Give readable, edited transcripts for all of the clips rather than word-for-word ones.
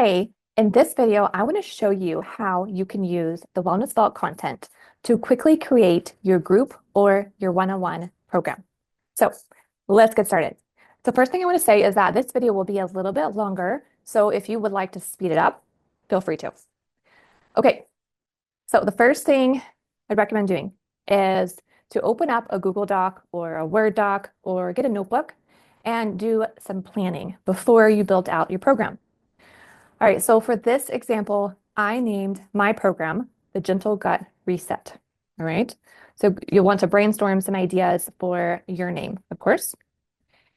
Hey, in this video, I want to show you how you can use the Wellness Vault content to quickly create your group or your one-on-one program. So let's get started. So first thing I want to say is that this video will be a little bit longer. So if you would like to speed it up, feel free to. Okay, so the first thing I'd recommend doing is to open up a Google Doc or a Word doc or get a notebook and do some planning before you build out your program. All right, so for this example, I named my program the Gentle Gut Reset. All right, so you'll want to brainstorm some ideas for your name, of course.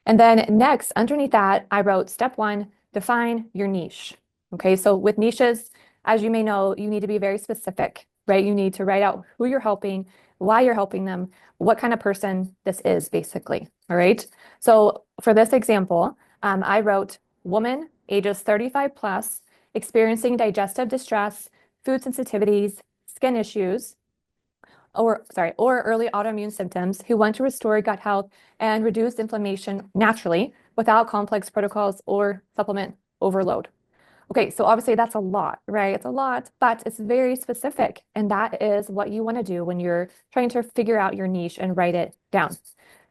And then next, underneath that, I wrote step one, define your niche. Okay, so with niches, as you may know, you need to be very specific, right? You need to write out who you're helping, why you're helping them, what kind of person this is, basically. All right, so for this example, I wrote woman, ages 35 plus, experiencing digestive distress, food sensitivities, skin issues, or early autoimmune symptoms who want to restore gut health and reduce inflammation naturally without complex protocols or supplement overload. Okay, so obviously that's a lot, right? It's a lot, but it's very specific. And that is what you want to do when you're trying to figure out your niche and write it down.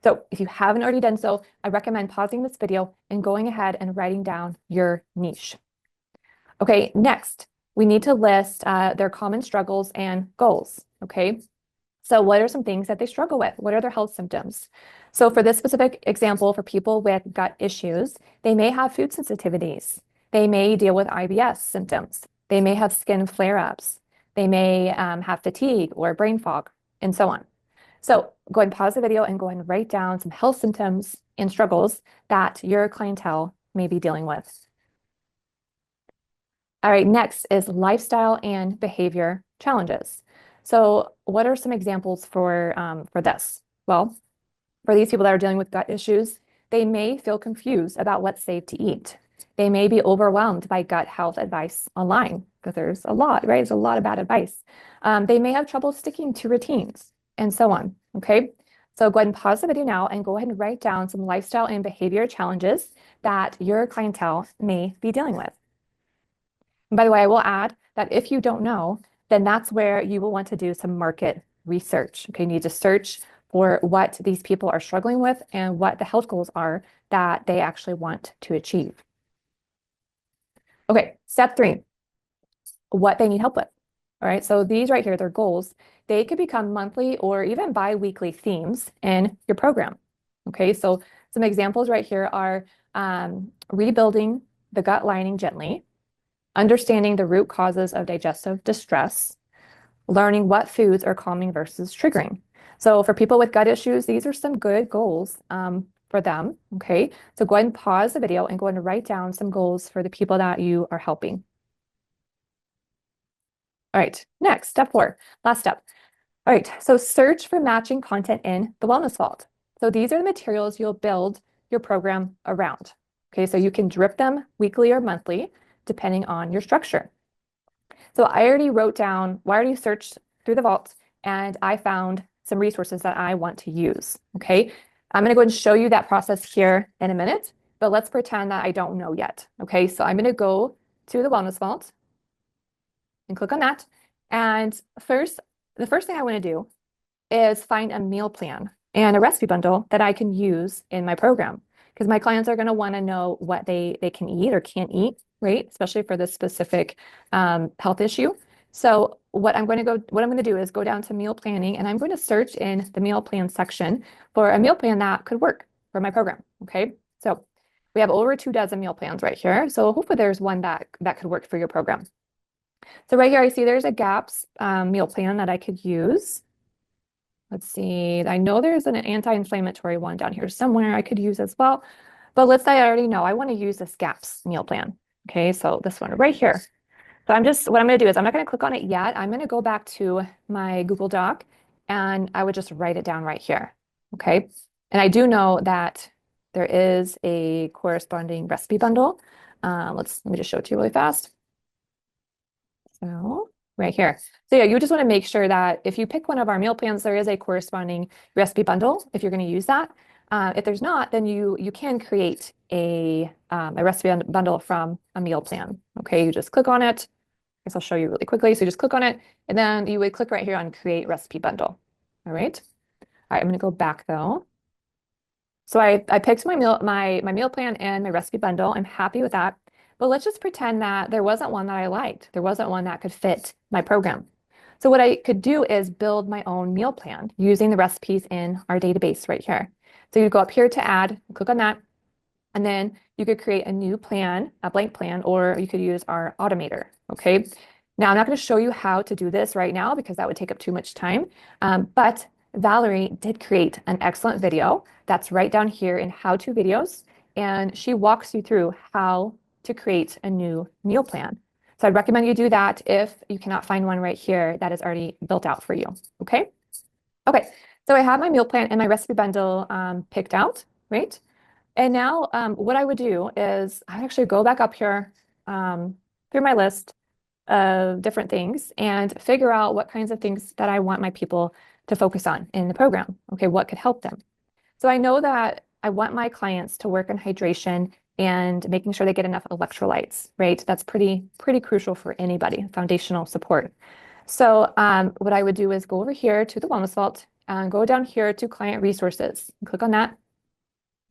So if you haven't already done so, I recommend pausing this video and going ahead and writing down your niche. Okay, next, we need to list their common struggles and goals, okay? So what are some things that they struggle with? What are their health symptoms? So for this specific example, for people with gut issues, they may have food sensitivities. They may deal with IBS symptoms. They may have skin flare-ups. They may have fatigue or brain fog, and so on. So go ahead and pause the video and go ahead and write down some health symptoms and struggles that your clientele may be dealing with. All right, next is lifestyle and behavior challenges. So what are some examples for this? Well, for these people that are dealing with gut issues, they may feel confused about what's safe to eat. They may be overwhelmed by gut health advice online because there's a lot, right? There's a lot of bad advice. They may have trouble sticking to routines and so on, okay? So go ahead and pause the video now and go ahead and write down some lifestyle and behavior challenges that your clientele may be dealing with. And by the way, I will add that if you don't know, then that's where you will want to do some market research. Okay, you need to search for what these people are struggling with and what the health goals are that they actually want to achieve. Okay, step three, what they need help with. All right, so these right here, they're goals. They could become monthly or even bi-weekly themes in your program. Okay, so some examples right here are rebuilding the gut lining gently, understanding the root causes of digestive distress, learning what foods are calming versus triggering. So for people with gut issues, these are some good goals for them, okay? So go ahead and pause the video and go ahead and write down some goals for the people that you are helping. All right, next, step four, last step. All right, so search for matching content in the Wellness Vault. So these are the materials you'll build your program around. Okay, so you can drip them weekly or monthly, depending on your structure. So I already searched through the vault and I found some resources that I want to use, okay? I'm gonna go ahead and show you that process here in a minute, but let's pretend that I don't know yet, okay? So I'm gonna go to the Wellness Vault and click on that. And the first thing I wanna do is find a meal plan and a recipe bundle that I can use in my program because my clients are gonna wanna know what they can eat or can't eat, right? Especially for this specific health issue. So what I'm going to do is go down to meal planning and I'm going to search in the meal plan section for a meal plan that could work for my program. Okay. So we have over 24 meal plans right here. So hopefully there's one that could work for your program. So right here, I see there's a GAPS meal plan that I could use. Let's see. I know there's an anti-inflammatory one down here somewhere I could use as well. But let's say I already know I want to use this GAPS meal plan. Okay, so this one right here. So what I'm going to do is I'm not going to click on it yet. I'm going to go back to my Google Doc and I would just write it down right here. Okay. And I do know that there is a corresponding recipe bundle. Let me just show it to you really fast. So right here. So yeah, you just want to make sure that if you pick one of our meal plans, there is a corresponding recipe bundle if you're going to use that. If there's not, then you can create a recipe bundle from a meal plan. Okay, you just click on it. I guess I'll show you really quickly. So you just click on it, and then you would click right here on Create Recipe Bundle. All right. All right, I'm going to go back though. So I picked my meal plan and my recipe bundle. I'm happy with that. But let's just pretend that there wasn't one that I liked. There wasn't one that could fit my program. So what I could do is build my own meal plan using the recipes in our database right here. So you go up here to add, click on that, and then you could create a new plan, a blank plan, or you could use our automator. Okay. Now I'm not going to show you how to do this right now because that would take up too much time. But Valerie did create an excellent video that's right down here in how-to videos, and she walks you through how to create a new meal plan. So I'd recommend you do that if you cannot find one right here that is already built out for you. Okay. Okay. So I have my meal plan and my recipe bundle picked out, right? And now what I would do is I would actually go back up here through my list of different things and figure out what kinds of things that I want my people to focus on in the program. Okay, what could help them? So I know that I want my clients to work on hydration and making sure they get enough electrolytes, right? That's pretty crucial for anybody, foundational support. So what I would do is go over here to the Wellness Vault and go down here to Client Resources. Click on that.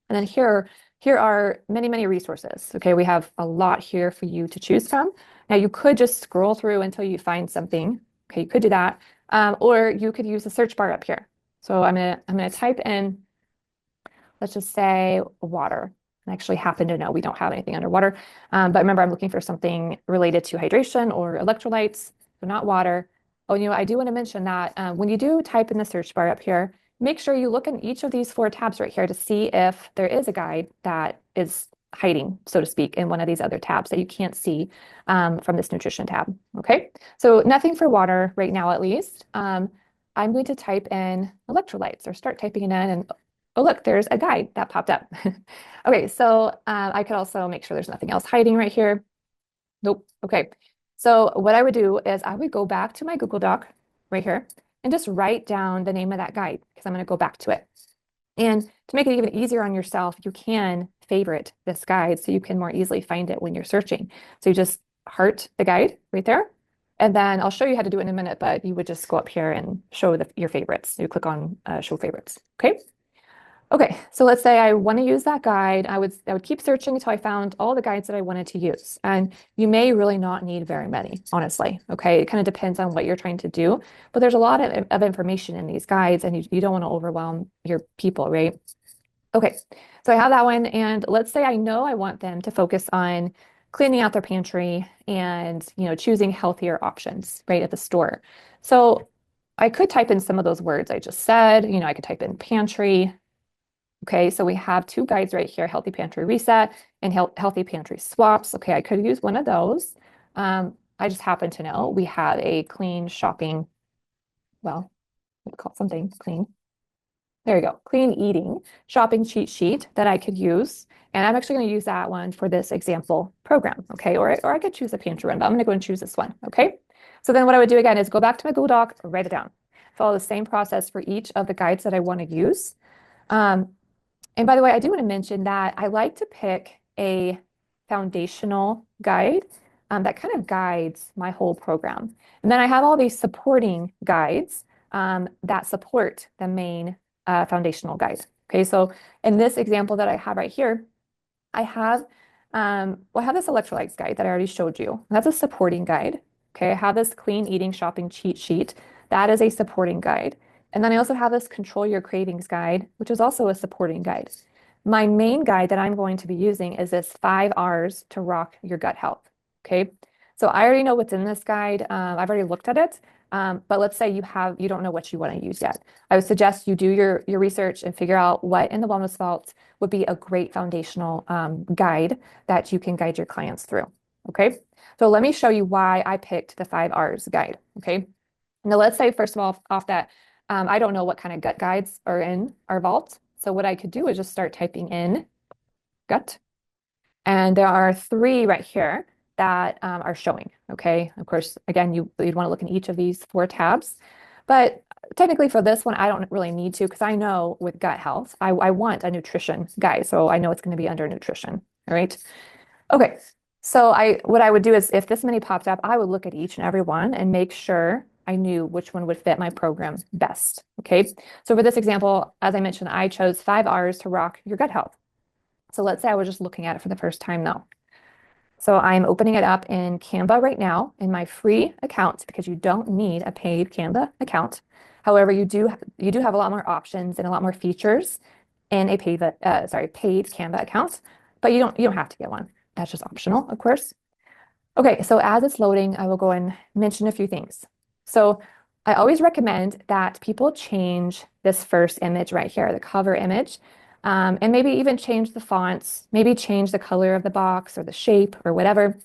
And then here are many resources. Okay, we have a lot here for you to choose from. Now you could just scroll through until you find something. Okay, you could do that, or you could use the search bar up here. So I'm gonna type in, let's just say water. I actually happen to know we don't have anything underwater, but remember I'm looking for something related to hydration or electrolytes, so not water. Oh, I do want to mention that when you do type in the search bar up here, make sure you look in each of these 4 tabs right here to see if there is a guide that is hiding, so to speak, in one of these other tabs that you can't see from this nutrition tab. Okay, so nothing for water right now, at least. I'm going to type in electrolytes or start typing it in, and oh, look, there's a guide that popped up. Okay, so I could also make sure there's nothing else hiding right here. Nope. Okay. So what I would do is I would go back to my Google Doc right here and just write down the name of that guide because I'm going to go back to it. And to make it even easier on yourself, you can favorite this guide so you can more easily find it when you're searching. So you just heart the guide right there. And then I'll show you how to do it in a minute, but you would just go up here and show your favorites. You click on show favorites. Okay. Okay, so let's say I want to use that guide. I would keep searching until I found all the guides that I wanted to use. And you may really not need very many, honestly. Okay, it kind of depends on what you're trying to do. But there's a lot of information in these guides, and you don't want to overwhelm your people, right? Okay, so I have that one. And let's say I know I want them to focus on cleaning out their pantry and choosing healthier options right at the store. So I could type in some of those words I just said. I could type in pantry. Okay, so we have 2 guides right here, Healthy Pantry Reset and Healthy Pantry Swaps. Okay, I could use one of those. I just happen to know we have a clean shopping, well, we call it something clean. There you go, clean eating shopping cheat sheet that I could use. And I'm actually going to use that one for this example program, okay? Or I could choose a pantry run, but I'm going to go and choose this one, okay? So then what I would do again is go back to my Google Doc, write it down. Follow the same process for each of the guides that I want to use. And by the way, I do want to mention that I like to pick a foundational guide that kind of guides my whole program. And then I have all these supporting guides that support the main foundational guide. Okay, so in this example that I have right here, I have this electrolytes guide that I already showed you. That's a supporting guide. Okay, I have this clean eating shopping cheat sheet. That is a supporting guide. And then I also have this Control Your Cravings guide, which is also a supporting guide. My main guide that I'm going to be using is this 5 R's to Rock Your Gut Health. Okay, so I already know what's in this guide. I've already looked at it, but let's say you don't know what you want to use yet. I would suggest you do your research and figure out what in the Wellness Vault would be a great foundational guide that you can guide your clients through. Okay, so let me show you why I picked the 5 R's guide. Okay, now let's say first of all off that I don't know what kind of gut guides are in our vault. So what I could do is just start typing in gut. And there are 3 right here that are showing. Okay. Of course, again, you'd want to look in each of these 4 tabs. But technically for this one, I don't really need to because I know with gut health, I want a nutrition guide. So I know it's going to be under nutrition. All right. Okay. So what I would do is if this many popped up, I would look at each and every one and make sure I knew which one would fit my program best. Okay. So for this example, as I mentioned, I chose 5 R's to rock your gut health. So let's say I was just looking at it for the first time though. So I'm opening it up in Canva right now in my free account because you don't need a paid Canva account. However, you do have a lot more options and a lot more features in a paid Canva account, but you don't have to get one. That's just optional, of course. Okay, so as it's loading, I will go and mention a few things. So I always recommend that people change this first image right here, the cover image, and maybe even change the fonts, maybe change the color of the box or the shape or whatever.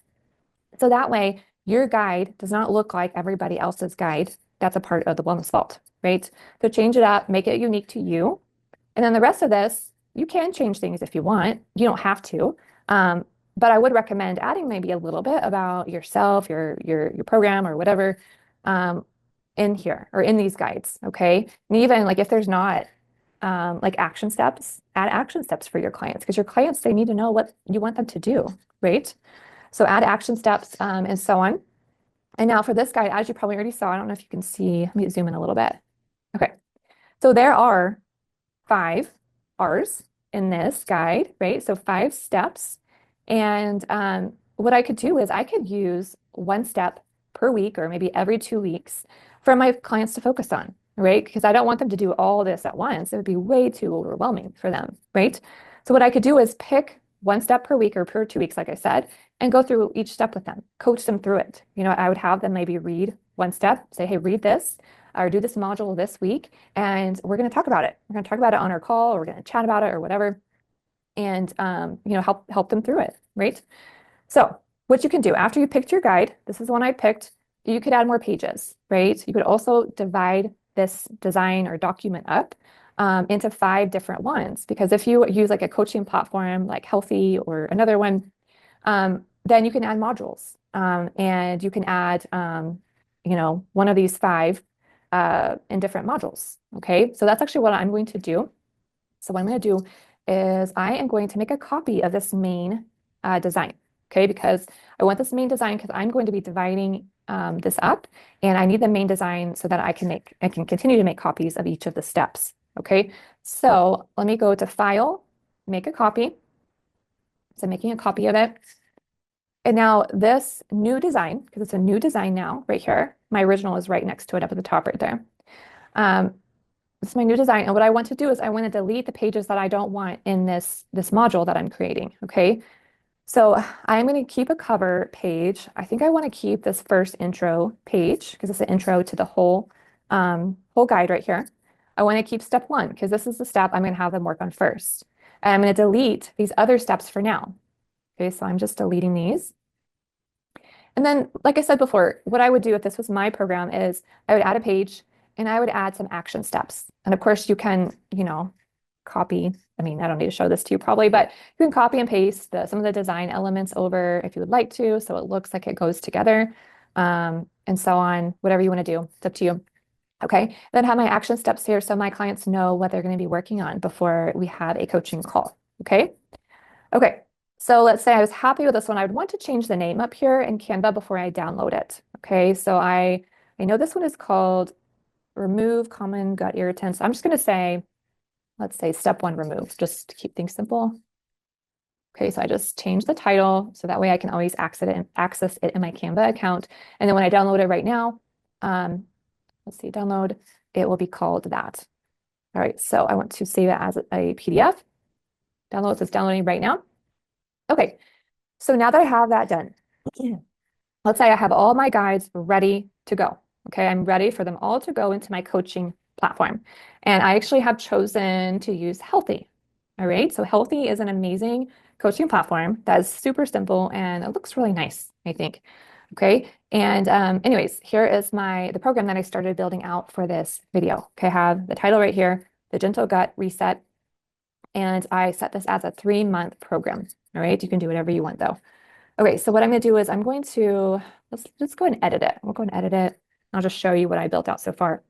So that way, your guide does not look like everybody else's guide that's a part of the Wellness Vault, right? So change it up, make it unique to you. And then the rest of this, you can change things if you want. You don't have to. But I would recommend adding maybe a little bit about yourself, your program or whatever in here or in these guides, okay? And even like if there's not like action steps, add action steps for your clients because your clients, they need to know what you want them to do, right? So add action steps and so on. And now for this guide, as you probably already saw, I don't know if you can see, let me zoom in a little bit. Okay, so there are 5 R's in this guide, right? So 5 steps. And what I could do is I could use one step per week or maybe every 2 weeks for my clients to focus on, right? Because I don't want them to do all this at once. It would be way too overwhelming for them, right? So what I could do is pick one step per week or per 2 weeks, like I said, and go through each step with them, coach them through it. I would have them maybe read one step, say, hey, read this or do this module this week, and we're going to talk about it. We're going to talk about it on our call, or we're going to chat about it or whatever, and help them through it, right? So what you can do after you picked your guide, this is the one I picked, you could add more pages, right? You could also divide this design or document up into 5 different ones, because if you use like a coaching platform like Healthy or another one, then you can add modules and you can add one of these 5 in different modules. Okay, so that's actually what I'm going to do. So what I'm going to do is I am going to make a copy of this main design. Okay, because I want this main design because I'm going to be dividing this up, and I need the main design so that I can continue to make copies of each of the steps. Okay, so let me go to File, make a copy. So I'm making a copy of it. And now this new design, because it's a new design now, right here, my original is right next to it up at the top right there. This is my new design. And what I want to do is I want to delete the pages that I don't want in this module that I'm creating, okay? So I'm going to keep a cover page. I think I want to keep this first intro page because it's an intro to the whole guide right here. I want to keep step 1 because this is the step I'm going to have them work on first. And I'm going to delete these other steps for now. Okay, so I'm just deleting these. And then, like I said before, what I would do if this was my program is I would add a page and I would add some action steps. And of course, you can, copy. I mean, I don't need to show this to you probably, but you can copy and paste some of the design elements over if you would like to, so it looks like it goes together, and so on, whatever you want to do. It's up to you. Okay, then have my action steps here so my clients know what they're going to be working on before we have a coaching call. Okay. Okay, so let's say I was happy with this one. I would want to change the name up here in Canva before I download it. Okay, so I know this one is called Remove Common Gut Irritants. I'm just going to say, let's say step 1, remove, just to keep things simple. Okay, so I just changed the title so that way I can always access it in my Canva account. And then when I download it right now, let's see, download, it will be called that. All right, so I want to save it as a PDF. Download, it's downloading right now. Okay, so now that I have that done, let's say I have all my guides ready to go. Okay, I'm ready for them all to go into my coaching platform. And I actually have chosen to use Healthy. All right, so Healthy is an amazing coaching platform that is super simple and it looks really nice, I think. Okay, and anyways, here is the program that I started building out for this video. Okay, I have the title right here, the Gentle Gut Reset. And I set this as a 3-month program. All right, you can do whatever you want though. Okay, so what I'm going to do is I'm going to, let's go and edit it. We'll go and edit it. I'll just show you what I built out so far.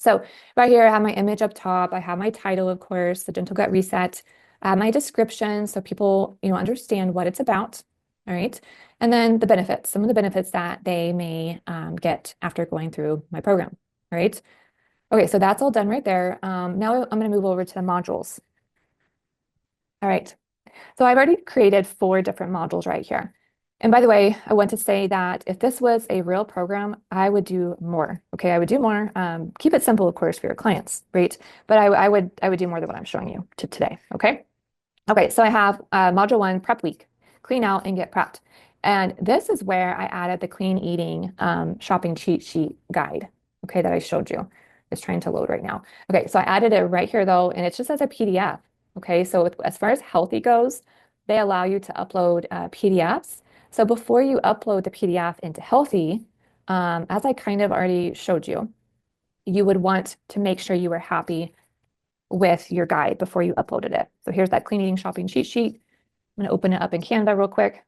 So right here, I have my image up top. I have my title, of course, the Gentle Gut Reset. I have my description so people, understand what it's about. All right. And then the benefits, some of the benefits that they may get after going through my program. All right. Okay, so that's all done right there. Now I'm going to move over to the modules. All right. So I've already created 4 different modules right here. And by the way, I want to say that if this was a real program, I would do more. Okay, I would do more. Keep it simple, of course, for your clients, right? But I would do more than what I'm showing you today. Okay. Okay, so I have module 1, prep week, clean out and get prepped. And this is where I added the clean eating shopping cheat sheet guide, okay, that I showed you. It's trying to load right now. Okay, so I added it right here though, and it's just as a PDF. Okay, so as far as healthy goes, they allow you to upload PDFs. So before you upload the PDF into healthy, as I kind of already showed you, you would want to make sure you were happy with your guide before you uploaded it. So here's that clean eating shopping cheat sheet. I'm going to open it up in Canva real quick.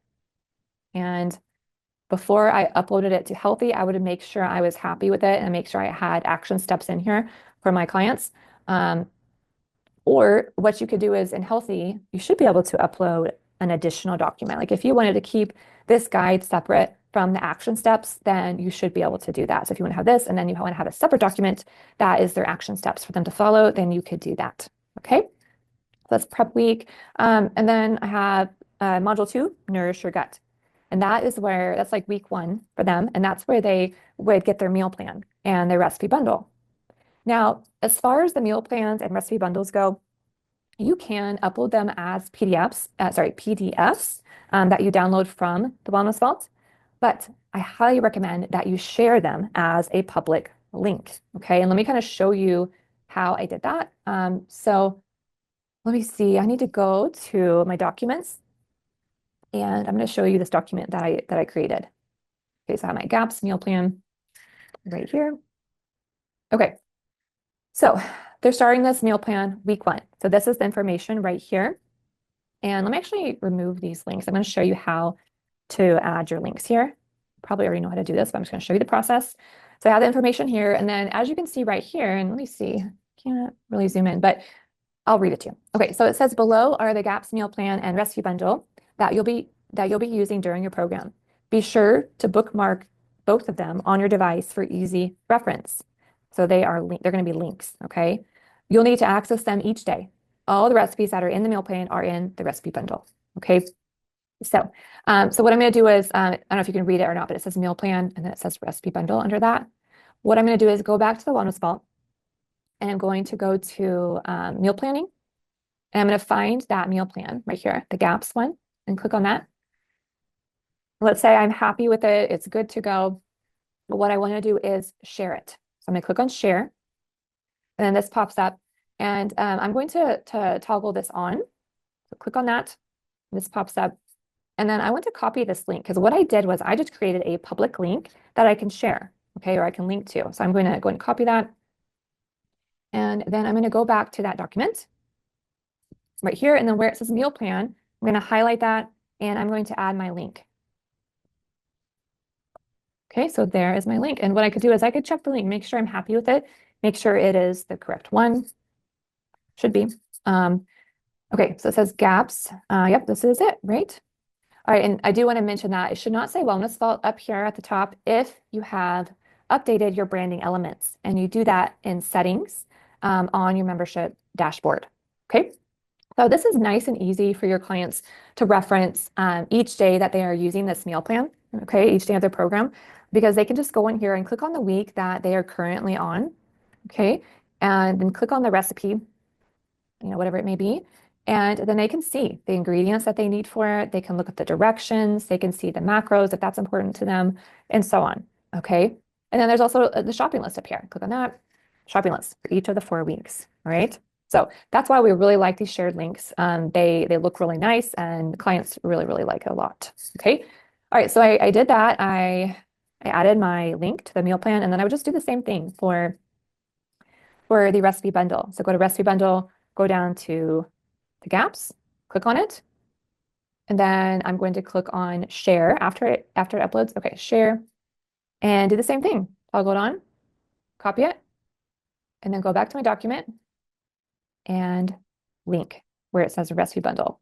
And before I uploaded it to Healthy, I would make sure I was happy with it and make sure I had action steps in here for my clients. Or what you could do is in Healthy, you should be able to upload an additional document. Like if you wanted to keep this guide separate from the action steps, then you should be able to do that. So if you want to have this and then you want to have a separate document that is their action steps for them to follow, then you could do that. Okay. So that's prep week. And then I have module 2, nourish your gut. And that's like week 1 for them. And that's where they would get their meal plan and their recipe bundle. Now, as far as the meal plans and recipe bundles go, you can upload them as PDFs that you download from the Wellness Vault. But I highly recommend that you share them as a public link. Okay. And let me kind of show you how I did that. So let me see. I need to go to my documents and I'm going to show you this document that I created. Okay, so I have my GAPS meal plan right here. Okay, so they're starting this meal plan week 1. So this is the information right here. And let me actually remove these links. I'm going to show you how to add your links here. Probably already know how to do this, but I'm just going to show you the process. So I have the information here. And then as you can see right here, and let me see, can't really zoom in, but I'll read it to you. Okay, so it says below are the GAPS meal plan and recipe bundle that you'll be using during your program. Be sure to bookmark both of them on your device for easy reference. So they're going to be links, okay? You'll need to access them each day. All the recipes that are in the meal plan are in the recipe bundle, okay? So what I'm going to do is, I don't know if you can read it or not, but it says meal plan and then it says recipe bundle under that. What I'm going to do is go back to the Wellness Vault and I'm going to go to meal planning. And I'm going to find that meal plan right here, the GAPS one, and click on that. Let's say I'm happy with it. It's good to go. But what I want to do is share it. So I'm going to click on share. And then this pops up. And I'm going to toggle this on. So click on that. This pops up. And then I want to copy this link because what I did was I just created a public link that I can share, okay, or I can link to. So I'm going to go and copy that. And then I'm going to go back to that document right here. And then where it says meal plan, I'm going to highlight that and I'm going to add my link. Okay, so there is my link. And what I could do is I could check the link, make sure I'm happy with it, make sure it is the correct one. Should be. Okay, so it says GAPS. Yep, this is it, right? All right, and I do want to mention that it should not say Wellness Vault up here at the top if you have updated your branding elements and you do that in settings on your membership dashboard. Okay, so this is nice and easy for your clients to reference each day that they are using this meal plan, okay, each day of their program, because they can just go in here and click on the week that they are currently on, okay, and then click on the recipe, whatever it may be. And then they can see the ingredients that they need for it. They can look at the directions. They can see the macros if that's important to them and so on. Okay. And then there's also the shopping list up here. Click on that shopping list for each of the 4 weeks. All right. So that's why we really like these shared links. They look really nice and clients really, really like it a lot. Okay. All right. So I did that. I added my link to the meal plan and then I would just do the same thing for the recipe bundle. So go to recipe bundle, go down to the GAPS, click on it. And then I'm going to click on share after it uploads. Okay, share and do the same thing. Toggle it on, copy it, and then go back to my document and link where it says recipe bundle.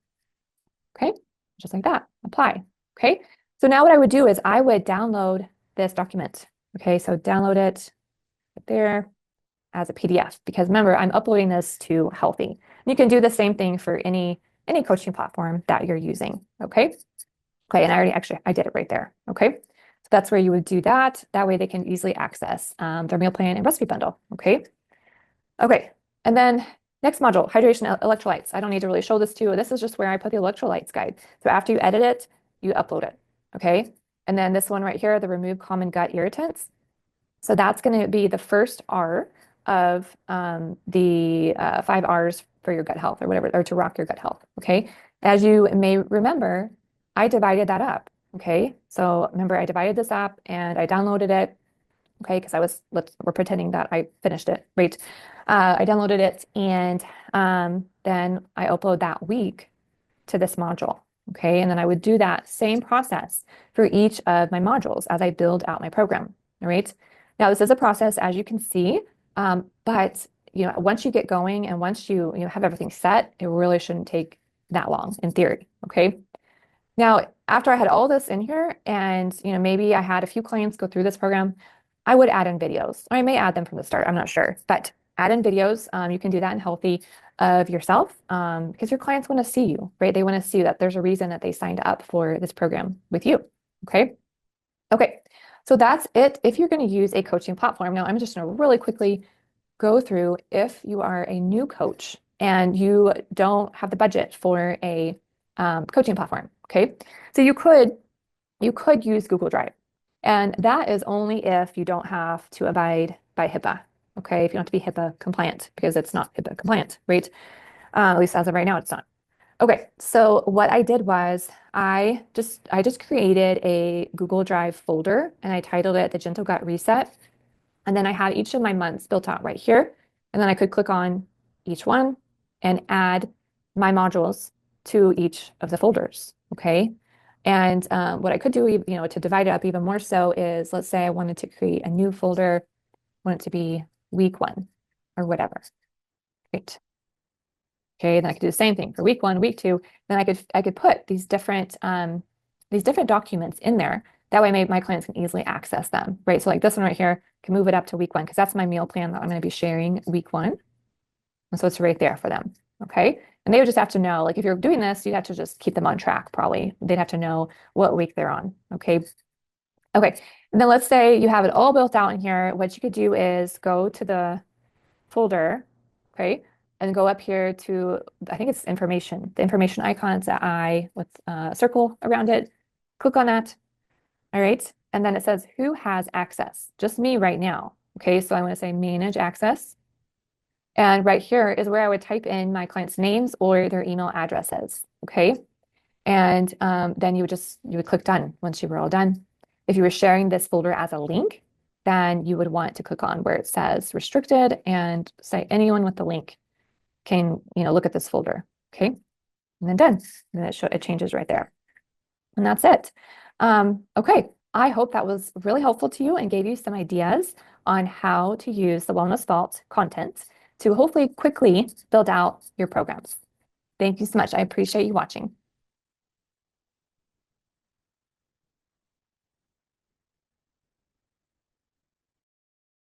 Okay, just like that, apply. Okay, so now what I would do is I would download this document. Okay, so download it right there as a PDF, because remember, I'm uploading this to Healthy. You can do the same thing for any coaching platform that you're using. Okay. Okay, and I did it right there. Okay, so that's where you would do that. That way they can easily access their meal plan and recipe bundle. Okay. Okay, and then next module, hydration electrolytes. I don't need to really show this to you. This is just where I put the electrolytes guide. So after you edit it, you upload it. Okay, and then this one right here, the remove common gut irritants. So that's going to be the first R of the 5 Rs for your gut health or whatever, or to rock your gut health. Okay. As you may remember, I divided that up. Okay. So remember, I divided this up and I downloaded it. Okay. Because we're pretending that I finished it. Right. I downloaded it and then I upload that week to this module. Okay. And then I would do that same process for each of my modules as I build out my program. All right. Now, this is a process, as you can see, but once you get going and once you have everything set, it really shouldn't take that long in theory. Okay. Now, after I had all this in here, and maybe I had a few clients go through this program, I would add in videos. Or I may add them from the start. I'm not sure, but add in videos. You can do that in Healthy of yourself because your clients want to see you, right? They want to see that there's a reason that they signed up for this program with you. Okay. Okay. So that's it if you're going to use a coaching platform. Now, I'm just going to really quickly go through if you are a new coach and you don't have the budget for a coaching platform. Okay. So you could use Google Drive. And that is only if you don't have to abide by HIPAA. Okay. If you don't have to be HIPAA compliant, because it's not HIPAA compliant, right? At least as of right now, it's not. Okay, so what I did was I just created a Google Drive folder and I titled it the Gentle Gut Reset. And then I had each of my months built out right here. And then I could click on each one and add my modules to each of the folders. Okay. And what I could do, to divide it up even more so is, let's say I wanted to create a new folder, want it to be week 1 or whatever. Great. Okay, then I could do the same thing for week 1, week 2. Then I could put these different documents in there. That way my clients can easily access them, right? So like this one right here, can move it up to week 1 because that's my meal plan that I'm going to be sharing week 1. And so it's right there for them. Okay. And they would just have to know, like if you're doing this, you have to just keep them on track probably. They'd have to know what week they're on. Okay. Okay. And then let's say you have it all built out in here. What you could do is go to the folder. Okay. And go up here to, I think it's information, the information icon. It's an eye with a circle around it. Click on that. All right. And then it says, who has access? Just me right now. Okay. So I want to say manage access. And right here is where I would type in my clients' names or their email addresses. Okay. And then you would click done once you were all done. If you were sharing this folder as a link, then you would want to click on where it says restricted and say anyone with the link can look at this folder. Okay. And then done. And then it changes right there. And that's it. Okay. I hope that was really helpful to you and gave you some ideas on how to use the Wellness Vault content to hopefully quickly build out your programs. Thank you so much. I appreciate you watching.